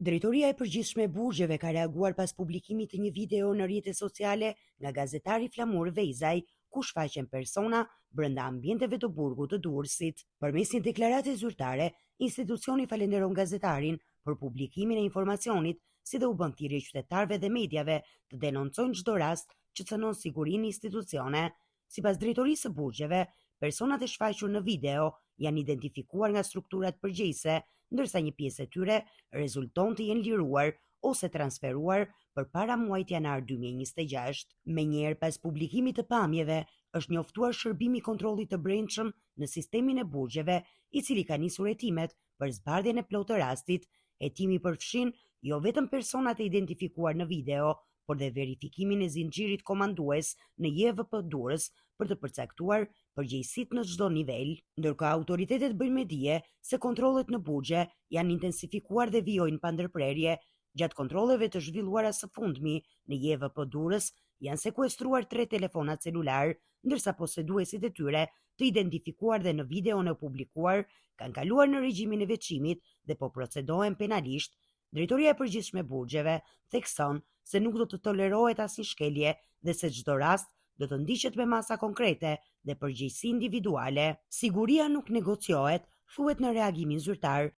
Drejtoria e përgjithshme e Burgjeve ka reaguar pas publikimit të një video në rrjetet sociale nga gazetari flamur Vejzaj, ku shfaqen persona brenda ambienteve të burgut të Durrësit. Përmes një deklarate zyrtare, institucioni falenderon gazetarin për publikimin e informacionit, si dhe u bën thirrje qytetarëve dhe mediave të denoncojnë çdo rast që cënon sigurinë e institucione. Sipas drejtorisë së Burgjeve, personat e shfaqur në video janë identifikuar nga strukturat përgjegjëse, ndërsa një pjesë e tyre rezulton të jenë liruar ose transferuar përpara muajit janar 2026. Menjëherë pas publikimit të pamjeve, është njoftuar shërbimi i kontrollit të brendshëm në sistemin e burgjeve, i cili ka nisur hetimet për zbardhjen e plotë të rastit. Hetimi përfshin jo vetëm personat e identifikuar në video, por dhe verifikimin e zinxhirit komandues në JVP Durrës për të përcaktuar përgjegjësitë në çdo nivel. Ndërkohë autoritetet bëjnë me dije se kontrollet në burgje janë intensifikuar dhe vijojnë pa ndërprerje. Gjatë kontrolleve të zhvilluara së fundmi në JVP Durrës janë sekuestruar 3 telefona celular, ndërsa poseduesit e tyre të identifikuar dhe në videon e publikuar kanë kaluar në regjimin e veçimit dhe po procedohen penalisht. Drejtoria e përgjithshme e burgjeve thekson se nuk do të tolerohet asnjë shkelje dhe se çdo rast do të ndiqet me masa konkrete dhe përgjegjësi individuale. Siguria nuk negociohet, thuhet në reagimin zyrtar.